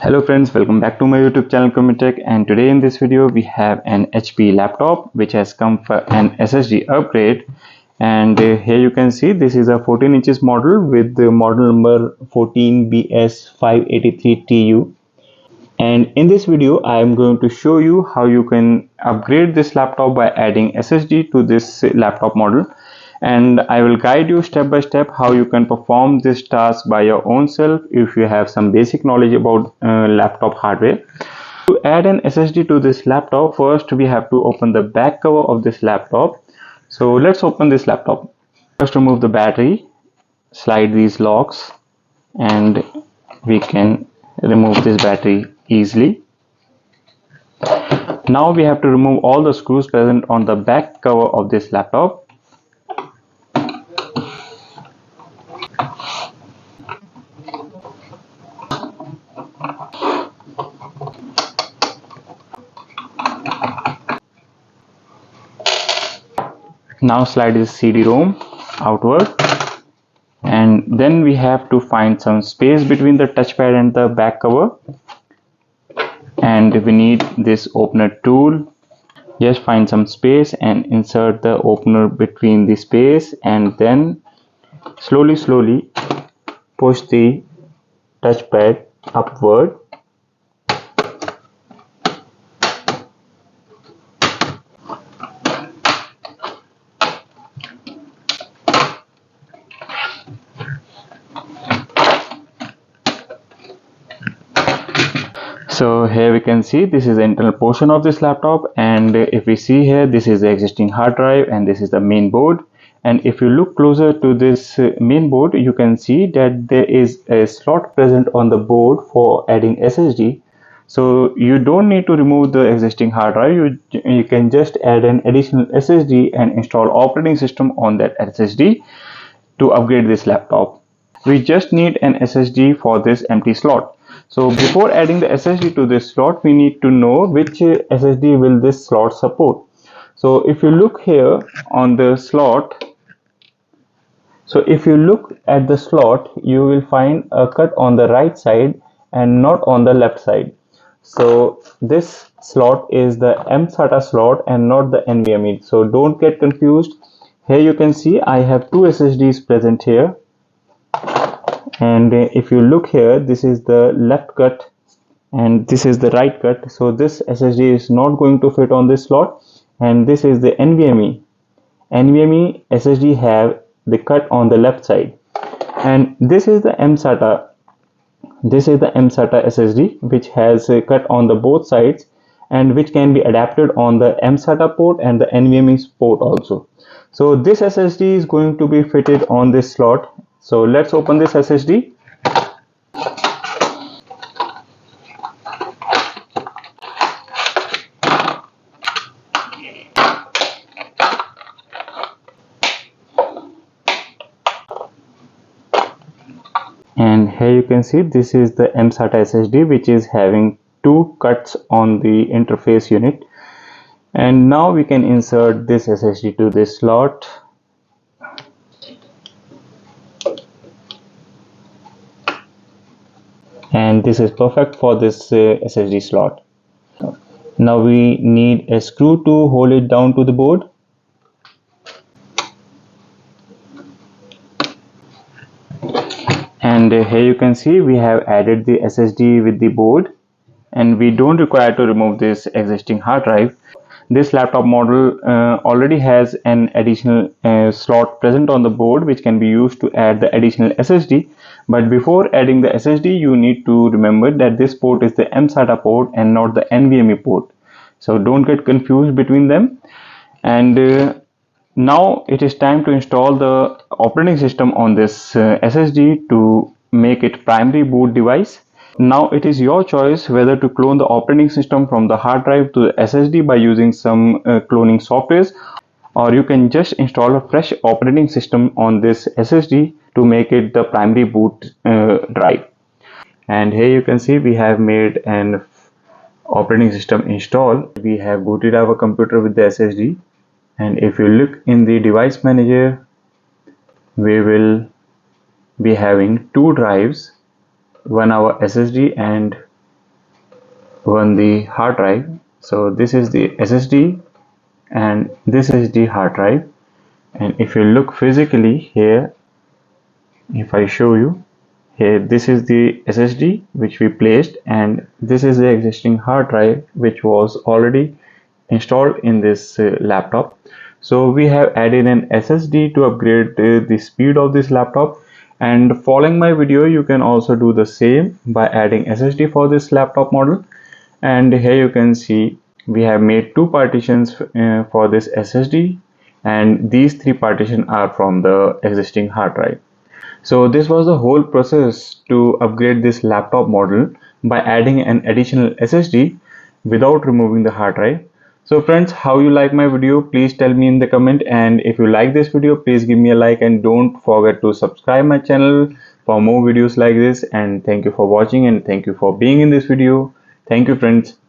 Hello friends, welcome back to my YouTube channel Tech, and today in this video we have an HP laptop which has come for an SSD upgrade. And here you can see this is a 14 inches model with the model number 14bs583tu. And in this video I am going to show you how you can upgrade this laptop by adding SSD to this laptop model, and I will guide you step by step how you can perform this task by your own self if you have some basic knowledge about laptop hardware. To add an SSD to this laptop, first we have to open the back cover of this laptop. So let's open this laptop. First remove the battery, slide these locks, and we can remove this battery easily. Now we have to remove all the screws present on the back cover of this laptop. Now slide this CD-ROM outward, and then we have to find some space between the touchpad and the back cover, and we need this opener tool. Just find some space and insert the opener between the space, and then slowly push the touchpad upward. So here we can see this is the internal portion of this laptop, and if we see here, this is the existing hard drive and this is the main board. And if you look closer to this main board, you can see that there is a slot present on the board for adding SSD. So you don't need to remove the existing hard drive, you can just add an additional SSD and install operating system on that SSD to upgrade this laptop. We just need an SSD for this empty slot. So before adding the SSD to this slot, we need to know which SSD will this slot support. So if you look here on the slot, if you look at the slot, you will find a cut on the right side and not on the left side. So this slot is the mSATA slot and not the NVMe. So don't get confused. Here you can see I have two SSDs present here. And if you look here, this is the left cut and this is the right cut. So this SSD is not going to fit on this slot, and this is the NVMe. NVMe SSD have the cut on the left side, and this is the mSATA. This is the mSATA SSD which has a cut on the both sides and which can be adapted on the mSATA port and the NVMe port also. So this SSD is going to be fitted on this slot. So let's open this SSD. And here you can see this is the mSATA SSD which is having two cuts on the interface unit. And now we can insert this SSD to this slot. And this is perfect for this SSD slot. Now we need a screw to hold it down to the board. And here you can see we have added the SSD with the board, and we don't require to remove this existing hard drive. This laptop model already has an additional slot present on the board which can be used to add the additional SSD. But before adding the SSD, you need to remember that this port is the mSATA port and not the NVMe port. So don't get confused between them. And now it is time to install the operating system on this SSD to make it primary boot device. Now it is your choice whether to clone the operating system from the hard drive to the SSD by using some cloning softwares, or you can just install a fresh operating system on this SSD to make it the primary boot drive. And here you can see we have made an operating system install. We have booted our computer with the SSD, and if you look in the device manager, we will be having two drives, one our SSD and run the hard drive. So this is the SSD and this is the hard drive, and if you look physically here, if I show you here, this is the SSD which we placed, and this is the existing hard drive which was already installed in this laptop. So we have added an SSD to upgrade the speed of this laptop, and following my video you can also do the same by adding SSD for this laptop model. And here you can see we have made two partitions for this SSD, and these three partitions are from the existing hard drive. So this was the whole process to upgrade this laptop model by adding an additional SSD without removing the hard drive. So friends, how you like my video, please tell me in the comment, and if you like this video, please give me a like and don't forget to subscribe my channel for more videos like this. And thank you for watching and thank you for being in this video. Thank you friends.